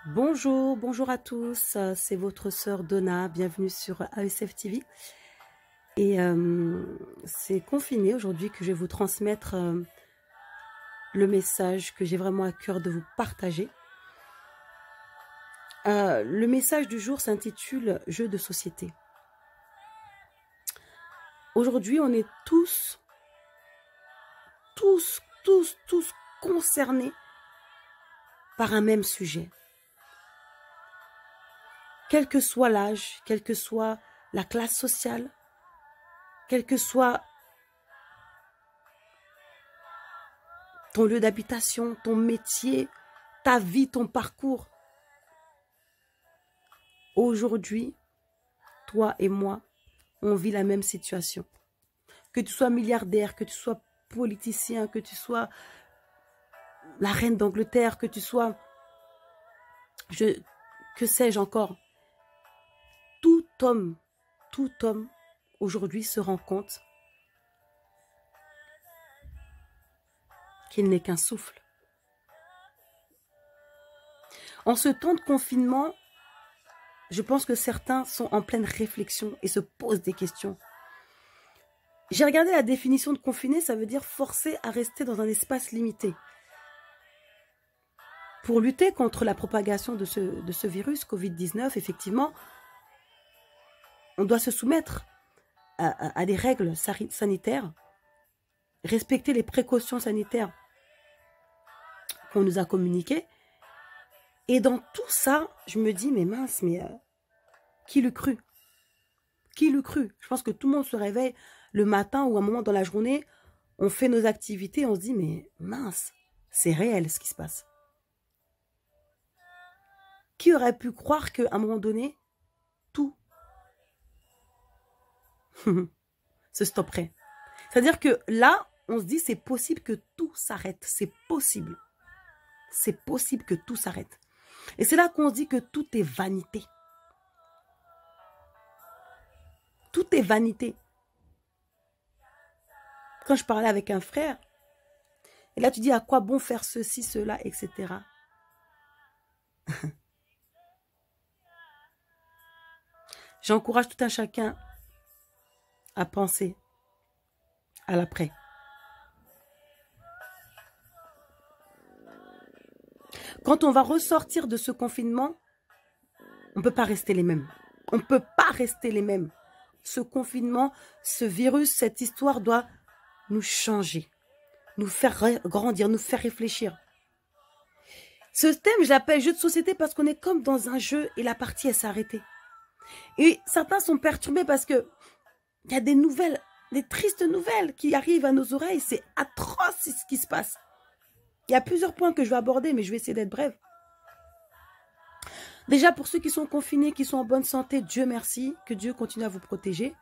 Bonjour, bonjour à tous, c'est votre sœur Donna, bienvenue sur AESF TV. Et c'est confiné aujourd'hui que je vais vous transmettre le message que j'ai vraiment à cœur de vous partager. Le message du jour s'intitule « Jeu de société ». Aujourd'hui, on est tous concernés par un même sujet. Quel que soit l'âge, quelle que soit la classe sociale, quel que soit ton lieu d'habitation, ton métier, ta vie, ton parcours. Aujourd'hui, toi et moi, on vit la même situation. Que tu sois milliardaire, que tu sois politicien, que tu sois la reine d'Angleterre, que tu sois, que sais-je encore. Tout homme aujourd'hui se rend compte qu'il n'est qu'un souffle. En ce temps de confinement, je pense que certains sont en pleine réflexion et se posent des questions. J'ai regardé la définition de confiné, ça veut dire forcer à rester dans un espace limité. Pour lutter contre la propagation de ce virus Covid-19, effectivement, on doit se soumettre à des règles sanitaires, respecter les précautions sanitaires qu'on nous a communiquées. Et dans tout ça, je me dis, mais mince, mais qui l'eût cru? Qui l'eût cru? Je pense que tout le monde se réveille le matin ou à un moment dans la journée, on fait nos activités, on se dit, mais mince, c'est réel ce qui se passe. Qui aurait pu croire qu'à un moment donné, tout se stopperait? C'est-à-dire que là, on se dit, c'est possible que tout s'arrête. C'est possible. C'est possible que tout s'arrête. Et c'est là qu'on se dit que tout est vanité. Tout est vanité. Quand je parlais avec un frère, et là tu dis à quoi bon faire ceci, cela, etc. J'encourage tout un chacun à penser à l'après. Quand on va ressortir de ce confinement, on ne peut pas rester les mêmes. On ne peut pas rester les mêmes. Ce confinement, ce virus, cette histoire doit nous changer, nous faire grandir, nous faire réfléchir. Ce thème, je l'appelle jeu de société parce qu'on est comme dans un jeu et la partie, elle s'est arrêtée. Et certains sont perturbés parce que il y a des nouvelles, des tristes nouvelles qui arrivent à nos oreilles. C'est atroce ce qui se passe. Il y a plusieurs points que je vais aborder, mais je vais essayer d'être brève. Déjà, pour ceux qui sont confinés, qui sont en bonne santé, Dieu merci, que Dieu continue à vous protéger.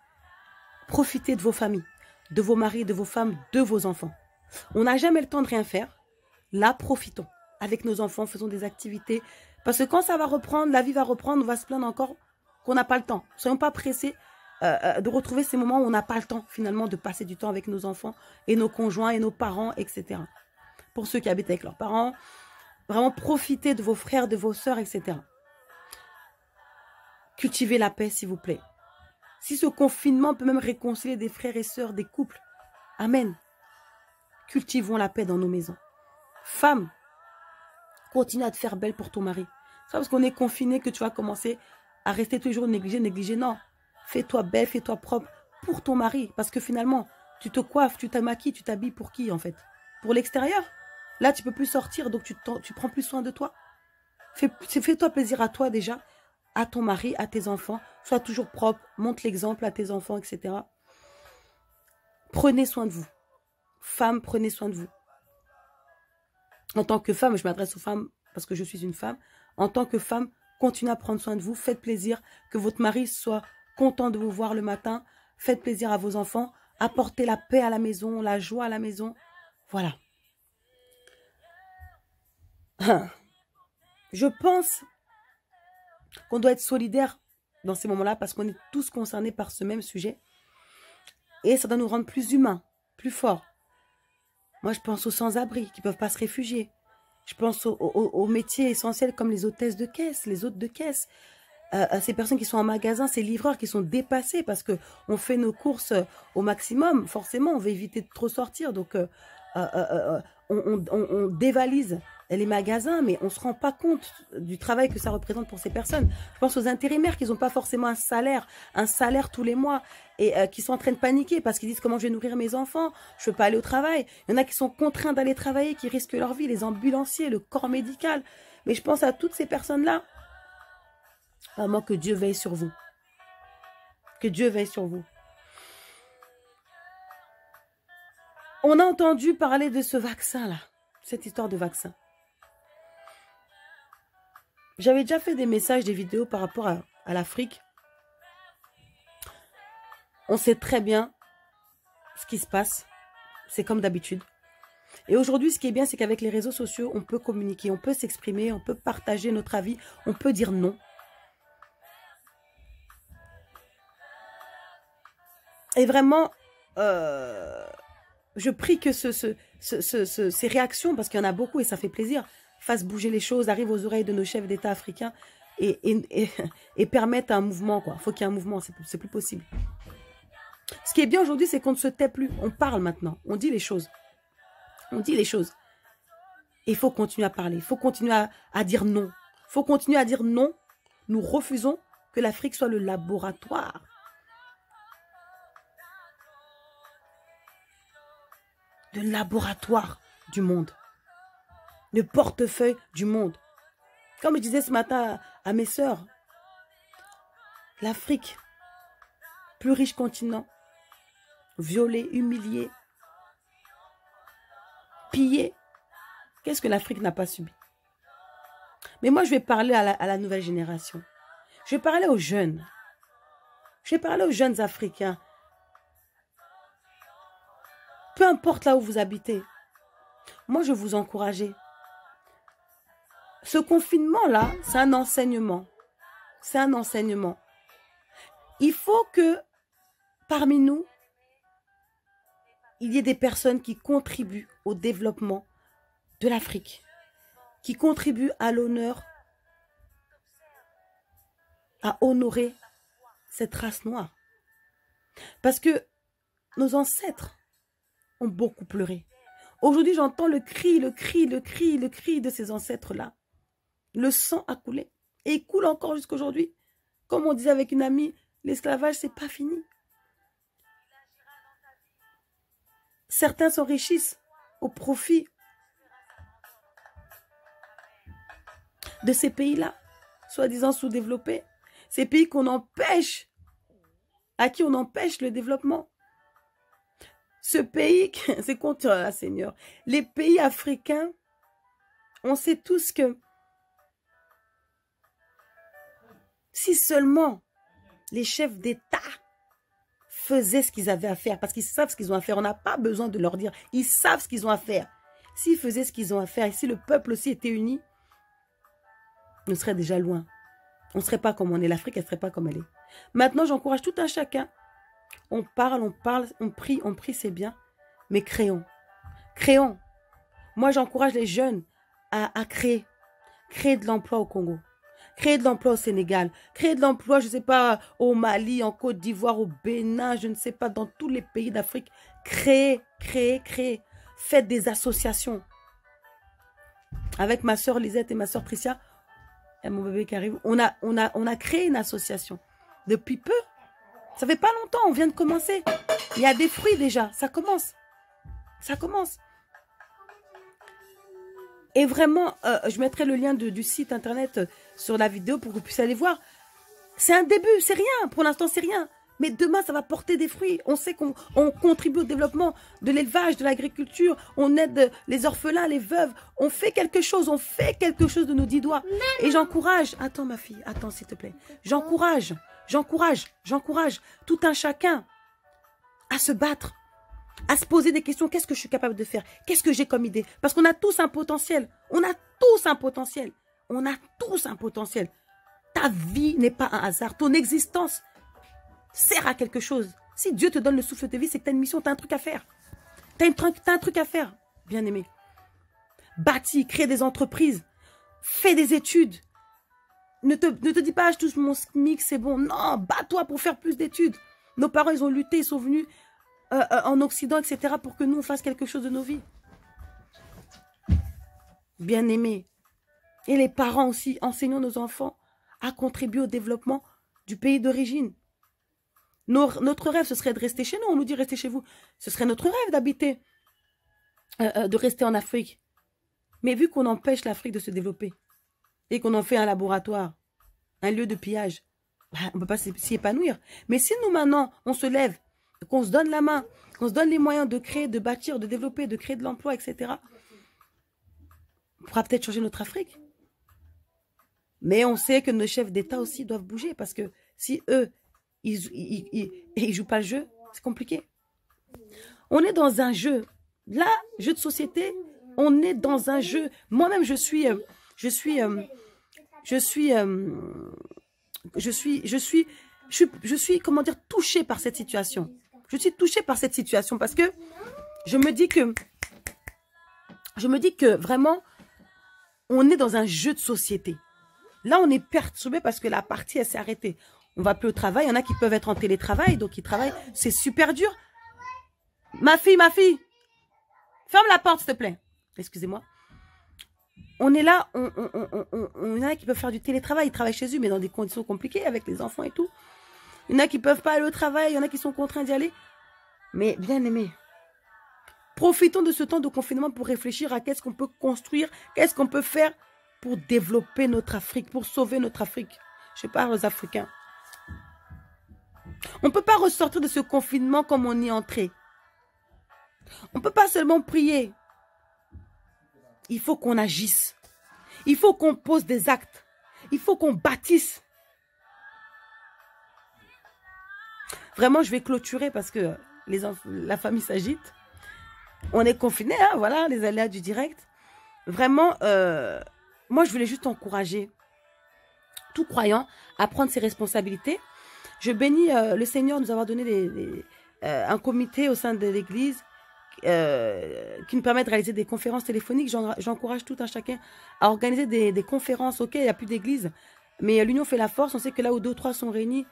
Profitez de vos familles, de vos maris, de vos femmes, de vos enfants. On n'a jamais le temps de rien faire. Là, profitons. Avec nos enfants, faisons des activités. Parce que quand ça va reprendre, la vie va reprendre, on va se plaindre encore qu'on n'a pas le temps. Ne soyons pas pressés de retrouver ces moments où on n'a pas le temps, finalement, de passer du temps avec nos enfants et nos conjoints et nos parents, etc. Pour ceux qui habitent avec leurs parents, vraiment profitez de vos frères, de vos sœurs, etc. Cultivez la paix, s'il vous plaît. Si ce confinement peut même réconcilier des frères et sœurs, des couples, amen. Cultivons la paix dans nos maisons. Femmes, continue à te faire belle pour ton mari. C'est pas parce qu'on est confiné que tu vas commencer à rester toujours négligé. Non. Fais-toi belle, fais-toi propre pour ton mari. Parce que finalement, tu te coiffes, tu te maquilles, tu t'habilles pour qui en fait? Pour l'extérieur? Là, tu peux plus sortir, donc tu prends plus soin de toi. Fais-toi plaisir à toi déjà, à ton mari, à tes enfants. Sois toujours propre, montre l'exemple à tes enfants, etc. Prenez soin de vous. Femmes, prenez soin de vous. En tant que femme, je m'adresse aux femmes parce que je suis une femme. En tant que femme, continuez à prendre soin de vous. Faites plaisir, que votre mari soit content de vous voir le matin. Faites plaisir à vos enfants. Apportez la paix à la maison, la joie à la maison. Voilà. Je pense qu'on doit être solidaire dans ces moments-là parce qu'on est tous concernés par ce même sujet. Et ça doit nous rendre plus humains, plus forts. Moi, je pense aux sans-abri qui ne peuvent pas se réfugier. Je pense aux métiers essentiels comme les hôtesses de caisse, les hôtes de caisse. Ces personnes qui sont en magasin, ces livreurs qui sont dépassés parce que on fait nos courses au maximum. Forcément, on veut éviter de trop sortir. Donc, on dévalise les magasins, mais on ne se rend pas compte du travail que ça représente pour ces personnes. Je pense aux intérimaires qui n'ont pas forcément un salaire tous les mois et qui sont en train de paniquer parce qu'ils disent comment je vais nourrir mes enfants, je ne peux pas aller au travail. Il y en a qui sont contraints d'aller travailler, qui risquent leur vie, les ambulanciers, le corps médical. Mais je pense à toutes ces personnes-là. Vraiment que Dieu veille sur vous. Que Dieu veille sur vous. On a entendu parler de ce vaccin-là. Cette histoire de vaccin. J'avais déjà fait des messages, des vidéos par rapport à l'Afrique. On sait très bien ce qui se passe. C'est comme d'habitude. Et aujourd'hui, ce qui est bien, c'est qu'avec les réseaux sociaux, on peut communiquer, on peut s'exprimer, on peut partager notre avis, on peut dire non. Et vraiment, je prie que ces réactions, parce qu'il y en a beaucoup et ça fait plaisir, fassent bouger les choses, arrivent aux oreilles de nos chefs d'État africains et permettent un mouvement, quoi. Il faut qu'il y ait un mouvement, c'est plus possible. Ce qui est bien aujourd'hui, c'est qu'on ne se tait plus. On parle maintenant, on dit les choses. On dit les choses. Et il faut continuer à parler, il faut continuer à dire non. Il faut continuer à dire non. Nous refusons que l'Afrique soit le laboratoire. Le laboratoire du monde. Le portefeuille du monde. Comme je disais ce matin à mes sœurs, l'Afrique, plus riche continent, violé, humilié, pillé. Qu'est-ce que l'Afrique n'a pas subi? Mais moi, je vais parler à la nouvelle génération. Je vais parler aux jeunes. Je vais parler aux jeunes Africains. Peu importe là où vous habitez. Moi, je vous encourage. Ce confinement-là, c'est un enseignement. C'est un enseignement. Il faut que, parmi nous, il y ait des personnes qui contribuent au développement de l'Afrique, qui contribuent à l'honneur, à honorer cette race noire. Parce que nos ancêtres ont beaucoup pleuré. Aujourd'hui, j'entends le cri de ces ancêtres-là. Le sang a coulé. Et il coule encore jusqu'aujourd'hui. Comme on disait avec une amie, l'esclavage, c'est pas fini. Certains s'enrichissent au profit de ces pays-là, soi-disant sous-développés. Ces pays qu'on empêche, à qui on empêche le développement. Ce pays, c'est contre la Seigneur. Les pays africains, on sait tous que si seulement les chefs d'État faisaient ce qu'ils avaient à faire, parce qu'ils savent ce qu'ils ont à faire, on n'a pas besoin de leur dire, ils savent ce qu'ils ont à faire. S'ils faisaient ce qu'ils ont à faire, et si le peuple aussi était uni, on serait déjà loin. On ne serait pas comme on est. L'Afrique, elle ne serait pas comme elle est. Maintenant, j'encourage tout un chacun. On parle, on prie, c'est bien. Mais créons. Créons. Moi, j'encourage les jeunes à créer. Créer de l'emploi au Congo. Créer de l'emploi au Sénégal. Créer de l'emploi, je ne sais pas, au Mali, en Côte d'Ivoire, au Bénin, je ne sais pas, dans tous les pays d'Afrique. Créer. Faites des associations. Avec ma soeur Lisette et ma soeur Tricia, et mon bébé qui arrive, on a créé une association. Depuis peu. Ça fait pas longtemps, on vient de commencer. Il y a des fruits déjà, ça commence. Ça commence. Et vraiment, je mettrai le lien du site internet sur la vidéo pour que vous puissiez aller voir. C'est un début, c'est rien. Pour l'instant, c'est rien. Mais demain, ça va porter des fruits. On sait qu'on contribue au développement de l'élevage, de l'agriculture. On aide les orphelins, les veuves. On fait quelque chose de nos 10 doigts. Et j'encourage, attends ma fille, attends s'il te plaît. J'encourage tout un chacun à se battre, à se poser des questions. Qu'est-ce que je suis capable de faire? Qu'est-ce que j'ai comme idée? Parce qu'on a tous un potentiel. On a tous un potentiel. Ta vie n'est pas un hasard. Ton existence sert à quelque chose. Si Dieu te donne le souffle de vie, c'est que tu as une mission, tu as un truc à faire. Tu as un truc à faire, bien-aimé. bâtis, crée des entreprises, fais des études. Ne te dis pas, je touche mon SMIC, c'est bon. Non, bats-toi pour faire plus d'études. Nos parents, ils ont lutté, ils sont venus en Occident, etc. pour que nous, on fasse quelque chose de nos vies. Bien-aimés. Et les parents aussi, enseignons nos enfants à contribuer au développement du pays d'origine. Notre rêve, ce serait de rester chez nous. On nous dit rester chez vous. Ce serait notre rêve d'habiter, de rester en Afrique. Mais vu qu'on empêche l'Afrique de se développer et qu'on en fait un laboratoire, un lieu de pillage, on ne peut pas s'y épanouir. Mais si nous, maintenant, on se lève, qu'on se donne la main, qu'on se donne les moyens de créer, de bâtir, de développer, de créer de l'emploi, etc., on pourra peut-être changer notre Afrique. Mais on sait que nos chefs d'État aussi doivent bouger parce que si eux, ils jouent pas le jeu, c'est compliqué. On est dans un jeu. Là, jeu de société, on est dans un jeu. Moi-même, je suis, comment dire, touchée par cette situation. Je suis touchée par cette situation parce que je me dis que vraiment, on est dans un jeu de société. Là, on est perturbé parce que la partie, elle s'est arrêtée. On va plus au travail. Il y en a qui peuvent être en télétravail, donc ils travaillent. C'est super dur. Ma fille, ferme la porte, s'il te plaît. Excusez-moi. On est là, il y en a qui peuvent faire du télétravail. Ils travaillent chez eux, mais dans des conditions compliquées avec les enfants et tout. Il y en a qui peuvent pas aller au travail. Il y en a qui sont contraints d'y aller. Mais bien aimé, profitons de ce temps de confinement pour réfléchir à qu'est-ce qu'on peut construire, qu'est-ce qu'on peut faire pour développer notre Afrique, pour sauver notre Afrique. Je parle aux Africains. On ne peut pas ressortir de ce confinement comme on y est entré. On ne peut pas seulement prier. Il faut qu'on agisse. Il faut qu'on pose des actes. Il faut qu'on bâtisse. Vraiment, je vais clôturer parce que la famille s'agite. On est confinés, hein, voilà, les aléas du direct. Vraiment, moi, je voulais juste encourager tout croyant à prendre ses responsabilités. Je bénis le Seigneur de nous avoir donné un comité au sein de l'Église qui nous permet de réaliser des conférences téléphoniques. J'encourage tout un chacun à organiser des conférences. Ok, il n'y a plus d'église, mais l'union fait la force. On sait que là où 2 ou 3 sont réunis,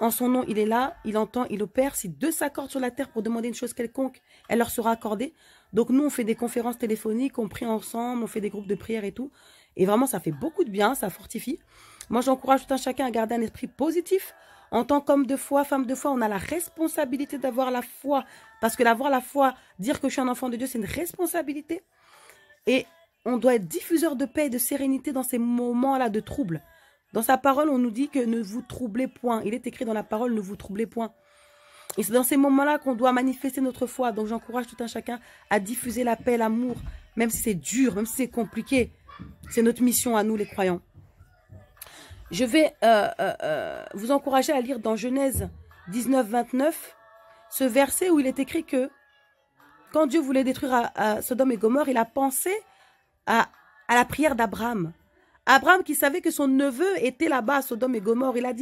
en son nom, il est là, il entend, il opère. Si 2 s'accordent sur la terre pour demander une chose quelconque, elle leur sera accordée. Donc nous, on fait des conférences téléphoniques, on prie ensemble, on fait des groupes de prière et tout. Et vraiment, ça fait beaucoup de bien, ça fortifie. Moi, j'encourage tout un chacun à garder un esprit positif. En tant qu'homme de foi, femme de foi, on a la responsabilité d'avoir la foi. Parce que d'avoir la foi, dire que je suis un enfant de Dieu, c'est une responsabilité. Et on doit être diffuseur de paix et de sérénité dans ces moments-là de trouble. Dans sa parole, on nous dit que ne vous troublez point. Il est écrit dans la parole, ne vous troublez point. Et c'est dans ces moments-là qu'on doit manifester notre foi. Donc j'encourage tout un chacun à diffuser la paix, l'amour, même si c'est dur, même si c'est compliqué. C'est notre mission à nous, les croyants. Je vais vous encourager à lire dans Genèse 19, 29, ce verset où il est écrit que quand Dieu voulait détruire Sodome et Gomorrhe, il a pensé à la prière d'Abraham. Abraham qui savait que son neveu était là-bas à Sodome et Gomorrhe, il a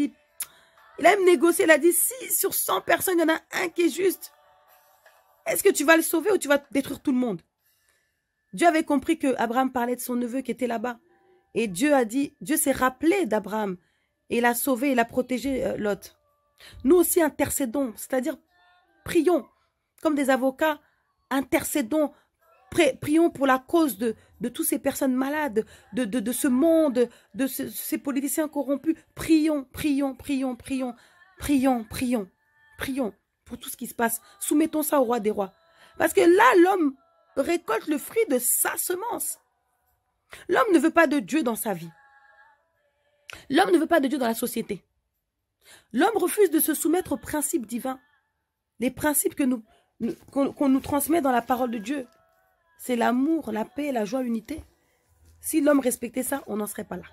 même négocié, il a dit, si sur 100 personnes, il y en a un qui est juste, est-ce que tu vas le sauver ou tu vas détruire tout le monde? Dieu avait compris que Abraham parlait de son neveu qui était là-bas. Et Dieu s'est rappelé d'Abraham. Et il a sauvé, il a protégé Lot. Nous aussi intercédons, c'est-à-dire prions comme des avocats, intercédons, prions pour la cause de toutes ces personnes malades, de ce monde, de ces politiciens corrompus. Prions, prions, prions, prions, prions, prions, prions pour tout ce qui se passe. Soumettons ça au roi des rois. Parce que là, l'homme récolte le fruit de sa semence. L'homme ne veut pas de Dieu dans sa vie. L'homme ne veut pas de Dieu dans la société. L'homme refuse de se soumettre aux principes divins. Les principes qu'on nous transmet dans la parole de Dieu. C'est l'amour, la paix, la joie, l'unité. Si l'homme respectait ça, on n'en serait pas là.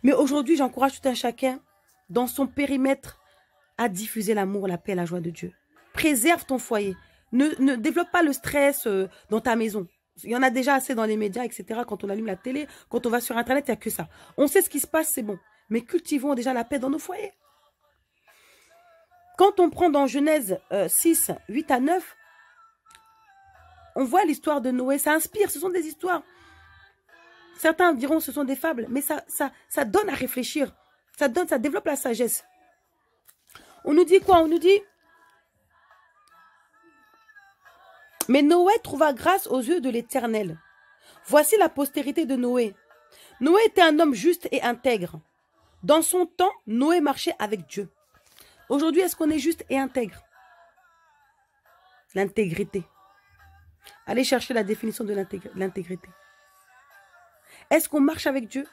Mais aujourd'hui, j'encourage tout un chacun dans son périmètre à diffuser l'amour, la paix, la joie de Dieu. Préserve ton foyer. Ne développe pas le stress dans ta maison. Il y en a déjà assez dans les médias, etc. Quand on allume la télé, quand on va sur Internet, il n'y a que ça. On sait ce qui se passe, c'est bon. Mais cultivons déjà la paix dans nos foyers. Quand on prend dans Genèse 6, 8 à 9, on voit l'histoire de Noé, ça inspire, ce sont des histoires. Certains diront que ce sont des fables, mais ça donne à réfléchir. Ça développe la sagesse. On nous dit quoi? On nous dit, mais Noé trouva grâce aux yeux de l'Éternel. Voici la postérité de Noé. Noé était un homme juste et intègre. Dans son temps, Noé marchait avec Dieu. Aujourd'hui, est-ce qu'on est juste et intègre? L'intégrité. Allez chercher la définition de l'intégrité. Est-ce qu'on marche avec Dieu?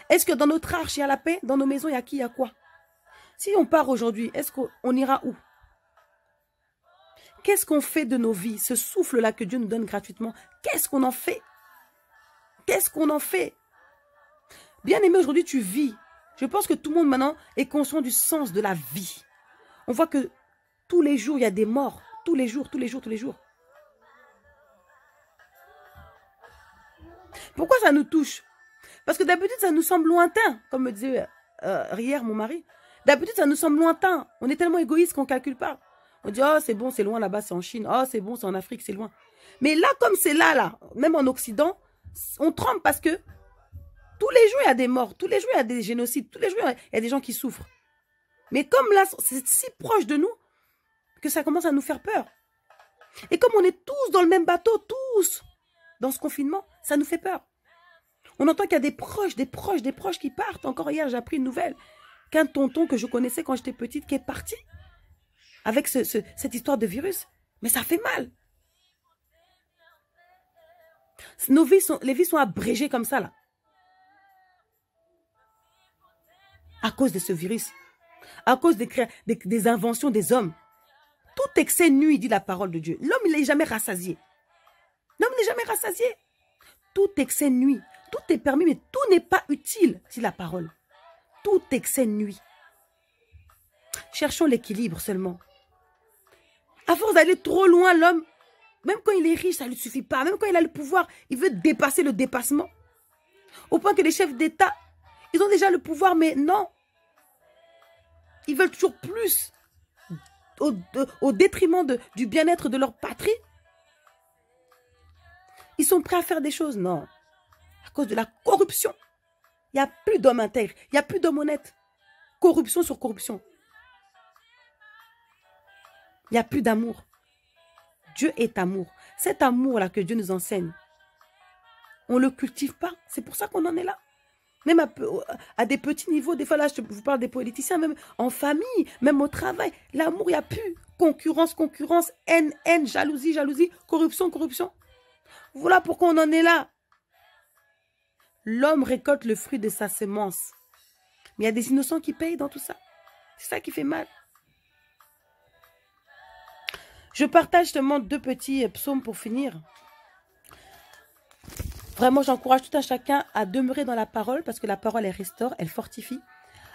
Est-ce que dans notre arche, il y a la paix? Dans nos maisons, il y a qui? Il y a quoi? Si on part aujourd'hui, est-ce qu'on ira où? Qu'est-ce qu'on fait de nos vies? Ce souffle-là que Dieu nous donne gratuitement, qu'est-ce qu'on en fait? Qu'est-ce qu'on en fait? Bien aimé, aujourd'hui, tu vis. Je pense que tout le monde maintenant est conscient du sens de la vie. On voit que tous les jours, il y a des morts. Tous les jours, tous les jours, tous les jours. Pourquoi ça nous touche? Parce que d'habitude, ça nous semble lointain, comme me disait hier mon mari. D'habitude, ça nous semble lointain. On est tellement égoïste qu'on ne calcule pas. On dit, oh, c'est bon, c'est loin là-bas, c'est en Chine. Oh, c'est bon, c'est en Afrique, c'est loin. Mais là, comme c'est là, même en Occident, on tremble parce que tous les jours, il y a des morts. Tous les jours, il y a des génocides. Tous les jours, il y a des gens qui souffrent. Mais comme là, c'est si proche de nous que ça commence à nous faire peur. Et comme on est tous dans le même bateau, tous dans ce confinement, ça nous fait peur. On entend qu'il y a des proches qui partent. Encore hier, j'ai appris une nouvelle qu'un tonton que je connaissais quand j'étais petite qui est parti avec cette histoire de virus. Mais ça fait mal. Les vies sont abrégées comme ça, là. À cause de ce virus. À cause des inventions des hommes. Tout excès nuit, dit la parole de Dieu. L'homme, il n'est jamais rassasié. L'homme n'est jamais rassasié. Tout excès nuit. Tout est permis, mais tout n'est pas utile, dit la parole. Tout excès nuit. Cherchons l'équilibre seulement. À force d'aller trop loin, l'homme, même quand il est riche, ça ne lui suffit pas. Même quand il a le pouvoir, il veut dépasser le dépassement. Au point que les chefs d'État, ils ont déjà le pouvoir, mais non. Ils veulent toujours plus au détriment du bien-être de leur patrie. Ils sont prêts à faire des choses, non. À cause de la corruption. Il n'y a plus d'hommes intègres. Il n'y a plus d'hommes honnêtes. Corruption sur corruption. Il n'y a plus d'amour. Dieu est amour. Cet amour-là que Dieu nous enseigne, on ne le cultive pas. C'est pour ça qu'on en est là. Même à des petits niveaux, des fois là, je vous parle des politiciens, même en famille, même au travail. L'amour, il n'y a plus. Concurrence, haine, jalousie, corruption. Voilà pourquoi on en est là. L'homme récolte le fruit de sa semence. Mais il y a des innocents qui payent dans tout ça. C'est ça qui fait mal. Je partage justement 2 petits psaumes pour finir. Vraiment, j'encourage tout un chacun à demeurer dans la parole parce que la parole, elle restaure, elle fortifie.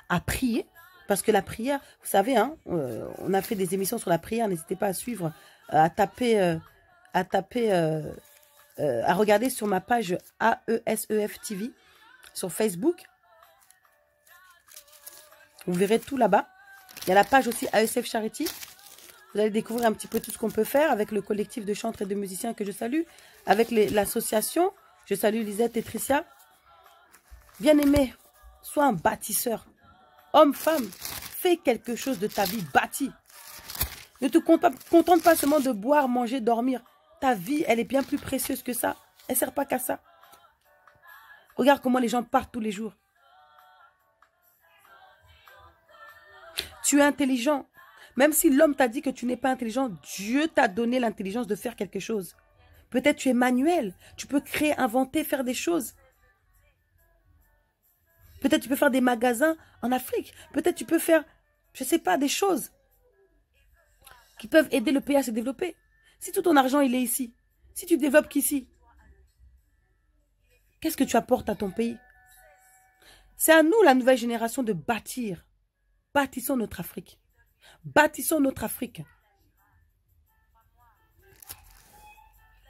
À prier, parce que la prière, vous savez, hein, on a fait des émissions sur la prière. N'hésitez pas à suivre, à regarder sur ma page AESEF TV sur Facebook. Vous verrez tout là-bas. Il y a la page aussi AESF Charity. Vous allez découvrir un petit peu tout ce qu'on peut faire avec le collectif de chantres et de musiciens que je salue, avec l'association. Je salue Lisette et Tricia. Bien-aimé, sois un bâtisseur. Homme, femme, fais quelque chose de ta vie, bâtis. Ne te contente pas seulement de boire, manger, dormir. Ta vie, elle est bien plus précieuse que ça. Elle ne sert pas qu'à ça. Regarde comment les gens partent tous les jours. Tu es intelligent. Même si l'homme t'a dit que tu n'es pas intelligent, Dieu t'a donné l'intelligence de faire quelque chose. Peut-être tu es manuel. Tu peux créer, inventer, faire des choses. Peut-être tu peux faire des magasins en Afrique. Peut-être tu peux faire, je ne sais pas, des choses qui peuvent aider le pays à se développer. Si tout ton argent, il est ici, si tu développes qu'ici, qu'est-ce que tu apportes à ton pays? C'est à nous, la nouvelle génération, de bâtir. Bâtissons notre Afrique. Bâtissons notre Afrique.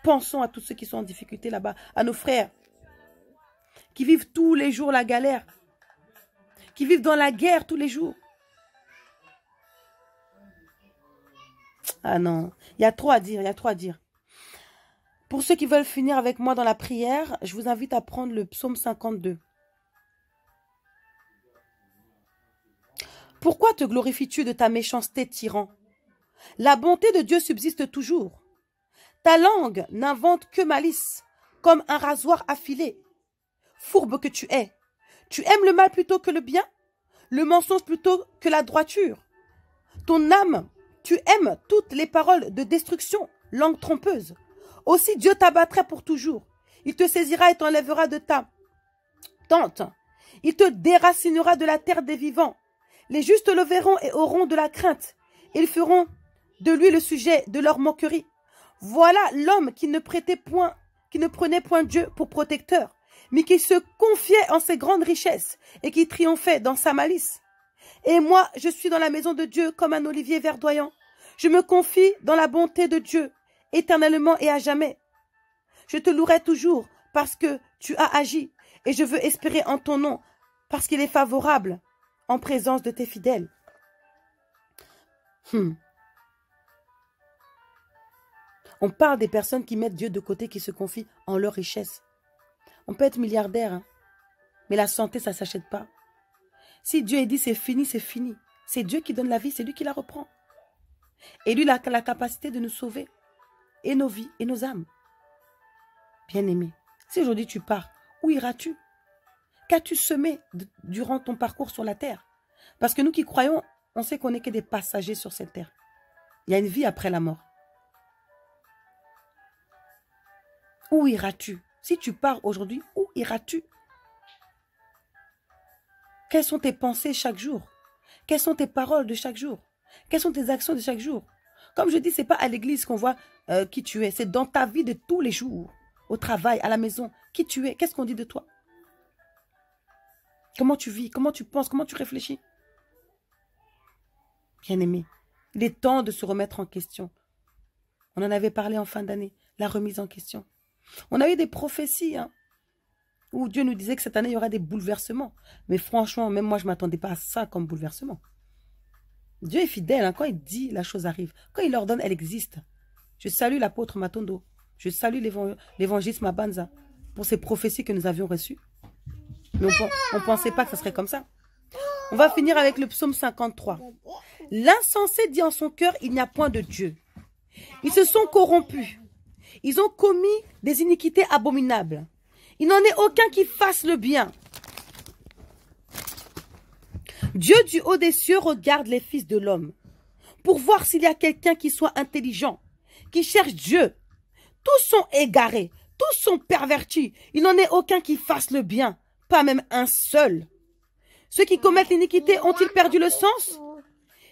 Pensons à tous ceux qui sont en difficulté là-bas, à nos frères qui vivent tous les jours la galère, qui vivent dans la guerre tous les jours. Ah non, il y a trop à dire, il y a trop à dire. Pour ceux qui veulent finir avec moi dans la prière, je vous invite à prendre le psaume 52. Pourquoi te glorifies-tu de ta méchanceté, tyran? La bonté de Dieu subsiste toujours. Ta langue n'invente que malice, comme un rasoir affilé. Fourbe que tu es, tu aimes le mal plutôt que le bien, le mensonge plutôt que la droiture. Ton âme, tu aimes toutes les paroles de destruction, langue trompeuse. Aussi Dieu t'abattrait pour toujours. Il te saisira et t'enlèvera de ta tente. Il te déracinera de la terre des vivants. Les justes le verront et auront de la crainte. Ils feront de lui le sujet de leur moquerie. Voilà l'homme qui ne prenait point Dieu pour protecteur, mais qui se confiait en ses grandes richesses et qui triomphait dans sa malice. Et moi, je suis dans la maison de Dieu comme un olivier verdoyant. Je me confie dans la bonté de Dieu, éternellement et à jamais. Je te louerai toujours parce que tu as agi, et je veux espérer en ton nom, parce qu'il est favorable en présence de tes fidèles. On parle des personnes qui mettent Dieu de côté, qui se confient en leur richesse. On peut être milliardaire, hein, mais la santé, ça ne s'achète pas. Si Dieu dit c'est fini, c'est fini. C'est Dieu qui donne la vie, c'est lui qui la reprend. Et lui, il a la capacité de nous sauver, et nos vies, et nos âmes. Bien-aimé, si aujourd'hui tu pars, où iras-tu? Qu'as-tu semé durant ton parcours sur la terre? Parce que nous qui croyons, on sait qu'on n'est que des passagers sur cette terre. Il y a une vie après la mort. Où iras-tu? Si tu pars aujourd'hui, où iras-tu? Quelles sont tes pensées chaque jour? Quelles sont tes paroles de chaque jour? Quelles sont tes actions de chaque jour? Comme je dis, ce n'est pas à l'église qu'on voit qui tu es. C'est dans ta vie de tous les jours. Au travail, à la maison. Qui tu es? Qu'est-ce qu'on dit de toi? Comment tu vis? Comment tu penses? Comment tu réfléchis? Bien-aimé, il est temps de se remettre en question. On en avait parlé en fin d'année, la remise en question. On a eu des prophéties, hein, où Dieu nous disait que cette année, il y aura des bouleversements. Mais franchement, même moi, je ne m'attendais pas à ça comme bouleversement. Dieu est fidèle, hein, quand il dit, la chose arrive. Quand il ordonne, elle existe. Je salue l'apôtre Matondo. Je salue l'évangéliste Mabanza pour ces prophéties que nous avions reçues. Mais on ne pensait pas que ce serait comme ça. On va finir avec le psaume 53. L'insensé dit en son cœur, il n'y a point de Dieu. Ils se sont corrompus. Ils ont commis des iniquités abominables. Il n'en est aucun qui fasse le bien. Dieu du haut des cieux regarde les fils de l'homme pour voir s'il y a quelqu'un qui soit intelligent, qui cherche Dieu. Tous sont égarés, tous sont pervertis. Il n'en est aucun qui fasse le bien, pas même un seul. Ceux qui commettent l'iniquité ont-ils perdu le sens?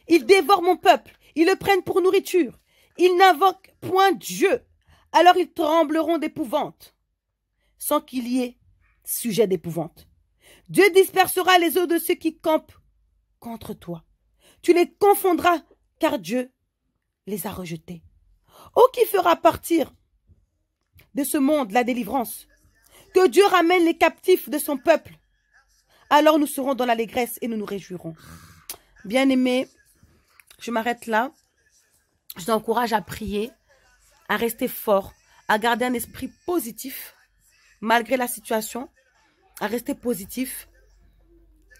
Ils dévorent mon peuple, ils le prennent pour nourriture. Ils n'invoquent point Dieu, alors ils trembleront d'épouvante, sans qu'il y ait sujet d'épouvante. Dieu dispersera les eaux de ceux qui campent contre toi. Tu les confondras, car Dieu les a rejetés. Oh, qui fera partir de ce monde la délivrance? Que Dieu ramène les captifs de son peuple. Alors nous serons dans l'allégresse et nous nous réjouirons. Bien-aimés, je m'arrête là. Je t'encourage à prier, à rester fort, à garder un esprit positif, malgré la situation, à rester positif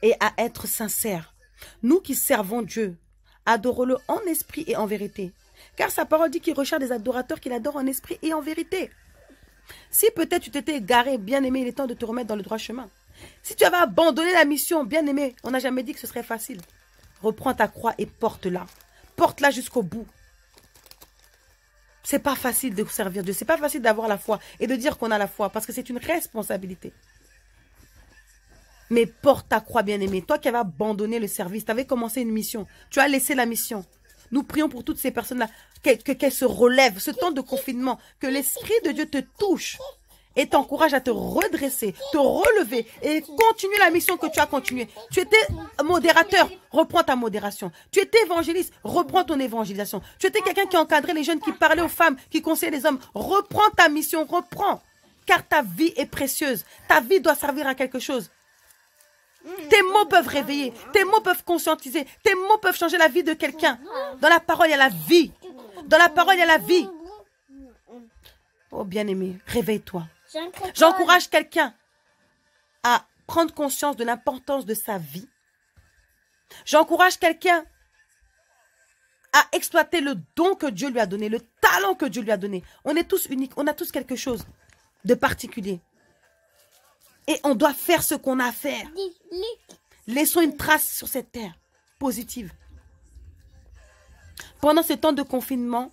et à être sincère. Nous qui servons Dieu, adorons-le en esprit et en vérité. Car sa parole dit qu'il recherche des adorateurs qu'il adore en esprit et en vérité. Si peut-être tu t'étais égaré, bien-aimé, il est temps de te remettre dans le droit chemin. Si tu avais abandonné la mission, bien-aimé, on n'a jamais dit que ce serait facile. Reprends ta croix et porte-la. Porte-la jusqu'au bout. C'est pas facile de servir Dieu. C'est pas facile d'avoir la foi et de dire qu'on a la foi parce que c'est une responsabilité. Mais porte ta croix, bien-aimé. Toi qui avais abandonné le service, tu avais commencé une mission. Tu as laissé la mission. Nous prions pour toutes ces personnes-là, qu'elles se relèvent, ce temps de confinement, que l'Esprit de Dieu te touche et t'encourage à te redresser, te relever et continuer la mission que tu as continuée. Tu étais modérateur, reprends ta modération. Tu étais évangéliste, reprends ton évangélisation. Tu étais quelqu'un qui encadrait les jeunes, qui parlait aux femmes, qui conseillait les hommes. Reprends ta mission, reprends. Car ta vie est précieuse. Ta vie doit servir à quelque chose. Tes mots peuvent réveiller. Tes mots peuvent conscientiser. Tes mots peuvent changer la vie de quelqu'un. Dans la parole, il y a la vie. Dans la parole, il y a la vie. Oh, bien-aimé, réveille-toi. J'encourage quelqu'un à prendre conscience de l'importance de sa vie. J'encourage quelqu'un à exploiter le don que Dieu lui a donné, le talent que Dieu lui a donné. On est tous uniques, on a tous quelque chose de particulier. Et on doit faire ce qu'on a à faire. Laissons une trace sur cette terre positive. Pendant ce temps de confinement,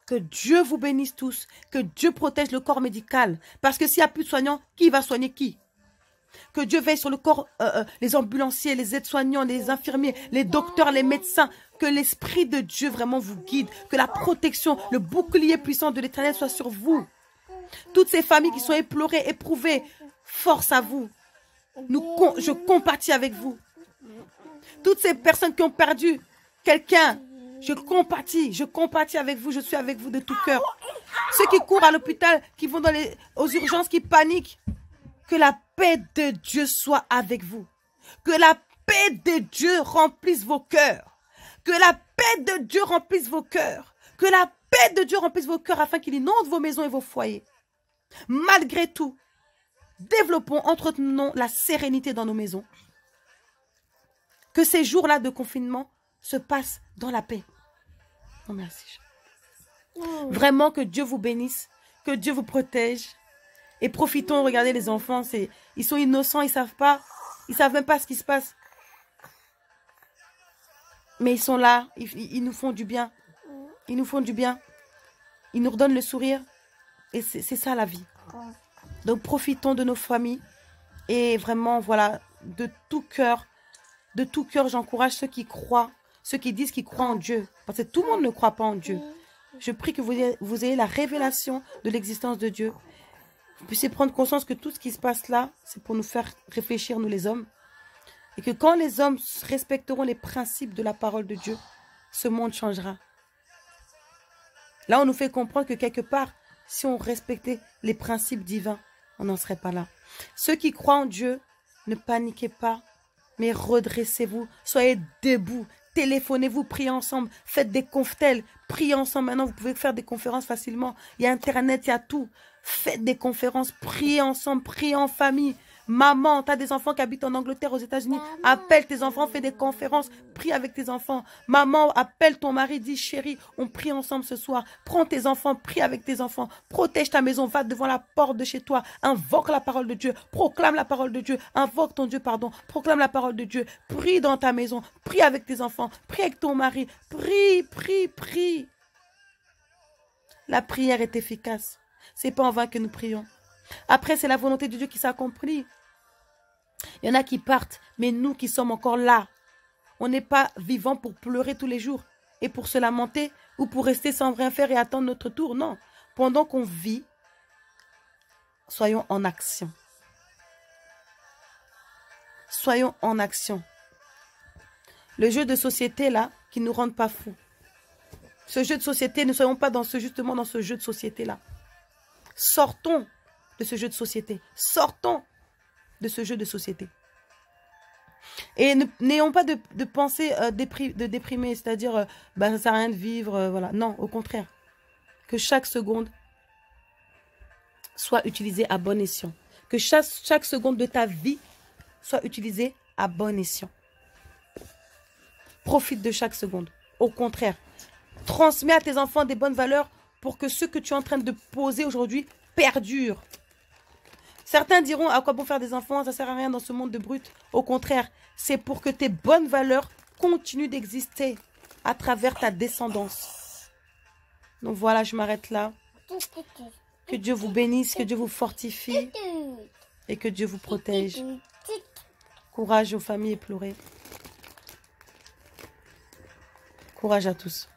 que Dieu vous bénisse tous, que Dieu protège le corps médical. Parce que s'il n'y a plus de soignants, qui va soigner qui? Que Dieu veille sur le corps, les ambulanciers, les aides-soignants, les infirmiers, les docteurs, les médecins. Que l'Esprit de Dieu vraiment vous guide. Que la protection, le bouclier puissant de l'Éternel soit sur vous. Toutes ces familles qui sont éplorées, éprouvées, force à vous. Je compatis avec vous. Toutes ces personnes qui ont perdu quelqu'un, je compatis avec vous, je suis avec vous de tout cœur. Ceux qui courent à l'hôpital, qui vont aux urgences, qui paniquent, que la paix de Dieu soit avec vous. Que la paix de Dieu remplisse vos cœurs. Que la paix de Dieu remplisse vos cœurs. Que la paix de Dieu remplisse vos cœurs afin qu'il inonde vos maisons et vos foyers. Malgré tout, développons, entretenons la sérénité dans nos maisons. Que ces jours-là de confinement se passent dans la paix. Oh, merci. Vraiment que Dieu vous bénisse, que Dieu vous protège. Et profitons, regardez les enfants, ils sont innocents, ils savent même pas ce qui se passe. Mais ils sont là, ils nous font du bien. Ils nous font du bien. Ils nous redonnent le sourire. Et c'est ça la vie. Donc profitons de nos familles. Et vraiment, voilà, de tout cœur, j'encourage ceux qui croient, ceux qui disent qu'ils croient en Dieu. Parce que tout le monde ne croit pas en Dieu. Je prie que vous ayez la révélation de l'existence de Dieu. Vous puissiez prendre conscience que tout ce qui se passe là, c'est pour nous faire réfléchir, nous les hommes. Et que quand les hommes respecteront les principes de la parole de Dieu, ce monde changera. Là, on nous fait comprendre que quelque part, si on respectait les principes divins, on n'en serait pas là. Ceux qui croient en Dieu, ne paniquez pas, mais redressez-vous, soyez debout, téléphonez-vous, priez ensemble, faites des conftels, priez ensemble. Maintenant, vous pouvez faire des conférences facilement. Il y a Internet, il y a tout. Faites des conférences, priez ensemble, priez en famille. Maman, tu as des enfants qui habitent en Angleterre, aux États-Unis. Appelle tes enfants, fais des conférences, prie avec tes enfants. Maman, appelle ton mari, dis chérie, on prie ensemble ce soir. Prends tes enfants, prie avec tes enfants. Protège ta maison, va devant la porte de chez toi. Invoque la parole de Dieu, proclame la parole de Dieu. Invoque ton Dieu, pardon. Proclame la parole de Dieu. Prie dans ta maison, prie avec tes enfants, prie avec ton mari. Prie, prie, prie. La prière est efficace. C'est pas en vain que nous prions. Après, c'est la volonté de Dieu qui s'accomplit. Il y en a qui partent, mais nous qui sommes encore là, on n'est pas vivants pour pleurer tous les jours et pour se lamenter ou pour rester sans rien faire et attendre notre tour. Non, pendant qu'on vit, soyons en action. Soyons en action. Le jeu de société là, qui ne nous rende pas fous. Ce jeu de société, ne soyons pas justement dans ce jeu de société là. Sortons de ce jeu de société. Sortons de ce jeu de société. Et n'ayons pas de pensée de déprimer, c'est-à-dire, ça ne sert à rien de vivre, voilà. Non, au contraire. Que chaque seconde soit utilisée à bon escient. Que chaque seconde de ta vie soit utilisée à bon escient. Profite de chaque seconde. Au contraire, transmets à tes enfants des bonnes valeurs pour que ce que tu es en train de poser aujourd'hui perdure. Certains diront, à quoi bon faire des enfants, ça ne sert à rien dans ce monde de brutes. Au contraire, c'est pour que tes bonnes valeurs continuent d'exister à travers ta descendance. Donc voilà, je m'arrête là. Que Dieu vous bénisse, que Dieu vous fortifie et que Dieu vous protège. Courage aux familles éplorées. Courage à tous.